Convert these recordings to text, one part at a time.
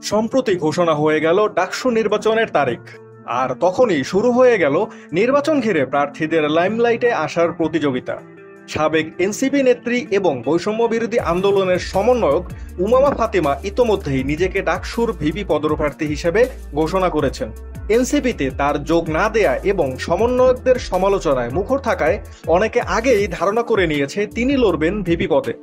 সম্প্রতি ঘোষণা হয়ে গেল ডাকসু নির্বাচনের তারিখ, আর তখনই শুরু হয়ে গেল নির্বাচন ঘিরে প্রার্থীদের লাইমলাইটে আসার প্রতিযোগিতা। সাবেক এনসিপি নেত্রী এবং বৈষম্য বিরোধী আন্দোলনের সমন্বয়ক উমামা ফাতিমা ইতোমধ্যেই নিজেকে ডাকসুর ভিপি পদপ্রার্থী হিসেবে ঘোষণা করেছেন। এনসিপিতে তার যোগ না দেয়া এবং সমন্বয়কদের সমালোচনায় মুখর থাকায় অনেকে আগেই ধারণা করে নিয়েছে তিনি লড়বেন ভিপি পদে।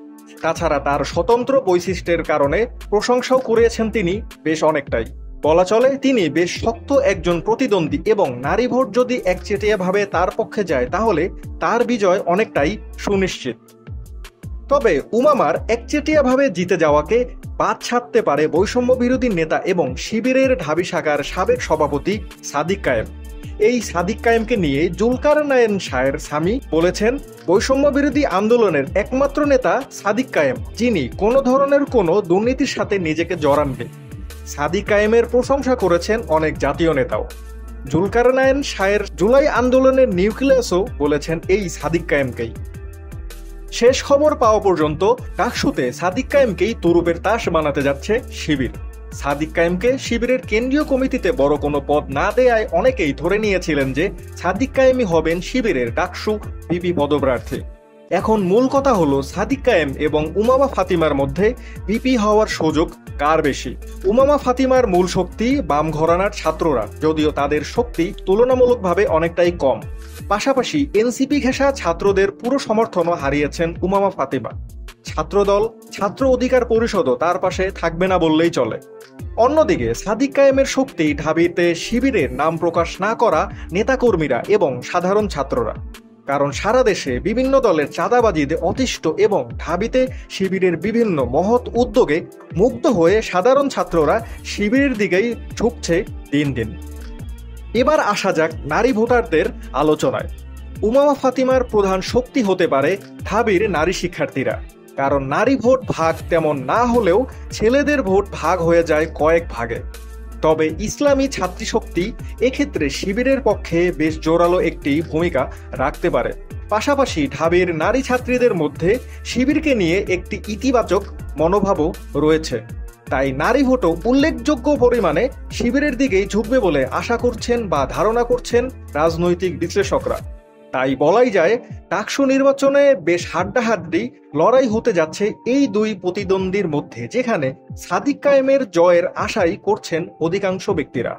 তাছাড়া তার স্বতন্ত্র বৈশিষ্ট্যের কারণে প্রশংসাও করেছেন তিনি বেশ অনেকটাই। বলা চলে তিনি বেশ শক্ত একজন প্রতিদ্বন্দ্বী এবং নারী ভোট যদি একচেটিয়াভাবে তার পক্ষে যায় তাহলে তার বিজয় অনেকটাই সুনিশ্চিত। তবে উমামার একচেটিয়াভাবে জিতে যাওয়াকে বাদ ছাড়তে পারে বৈষম্য বিরোধী নেতা এবং শিবিরের ঢাবি শাখার সাবেক সভাপতি সাদিক কায়েম। এই সাদিক কায়েমকে নিয়ে জুলকারনায়েন শাহের স্বামী বলেছেন, বৈষম্য বিরোধী আন্দোলনের একমাত্র নেতা সাদিক কায়েম, যিনি কোনো ধরনের কোনো দুর্নীতির সাথে নিজেকে জড়ানবে। সাদিক কায়েমের প্রশংসা করেছেন অনেক জাতীয় নেতাও। জুলকারনায়েন শাহের জুলাই আন্দোলনের নিউক্লিয়াসও বলেছেন এই সাদিক কায়েমকেই। শেষ খবর পাওয়া পর্যন্ত ডাকসুতে সাদিক কায়েমকেই তুরুপের তাস বানাতে যাচ্ছে শিবির। সাদিক কায়েমকে শিবিরের কেন্দ্রীয় কমিটিতে বড় কোনো পদ না দেয়ায় অনেকেই ধরে নিয়েছিলেন যে সাদিক কায়েমই হবেন শিবিরের ডাকসু ভিপি পদপ্রার্থী। এখন মূল কথা হলো সাদিক কায়েম এবং উমামা ফাতিমার মধ্যে ভিপি হওয়ার সুযোগ কার বেশি। উমামা ফাতিমার মূল শক্তি বাম ঘরানার ছাত্ররা, যদিও তাদের শক্তি তুলনামূলকভাবে অনেকটাই কম। পাশাপাশি এনসিপি ঘেঁষা ছাত্রদের পুরো সমর্থনও হারিয়েছেন উমামা ফাতিমা। ছাত্রদল, ছাত্র অধিকার পরিষদও তার পাশে থাকবে না বললেই চলে। অন্যদিকে সাদিক কায়েমের শক্তি ঢাবিতে শিবিরের নাম প্রকাশ না করা নেতাকর্মীরা এবং সাধারণ ছাত্ররা। কারণ সারা দেশে বিভিন্ন দলের চাঁদাবাজিতে অতিষ্ঠ এবং ঢাবিতে শিবিরের বিভিন্ন মহৎ উদ্যোগে মুগ্ধ হয়ে সাধারণ ছাত্ররা শিবিরের দিকেই ঝুঁকছে দিন দিন। এবার আসা যাক নারী ভোটারদের আলোচনায়। উমামা ফাতিমার প্রধান শক্তি হতে পারে ঢাবির নারী শিক্ষার্থীরা। কারণ নারী ভোট ভাগ তেমন না হলেও ছেলেদের ভোট ভাগ হয়ে যায় কয়েক ভাগে। তবে ইসলামী ছাত্রী শক্তি এক্ষেত্রে শিবিরের পক্ষে বেশ জোরালো একটি ভূমিকা রাখতে পারে। পাশাপাশি ঢাবির নারী ছাত্রীদের মধ্যে শিবিরকে নিয়ে একটি ইতিবাচক মনোভাবও রয়েছে। তাই নারী ভোটও উল্লেখযোগ্য পরিমাণে শিবিরের দিকেই ঝুঁকবে বলে আশা করছেন বা ধারণা করছেন রাজনৈতিক বিশ্লেষকরা। তাই বলাই যায় ডাকসু নির্বাচনে বেশ হাড্ডাহাড্ডি লড়াই হতে যাচ্ছে এই দুই প্রতিদ্বন্দ্বীর মধ্যে, যেখানে সাদিক কায়েমের জয়ের আশাই করছেন অধিকাংশ ব্যক্তিরা।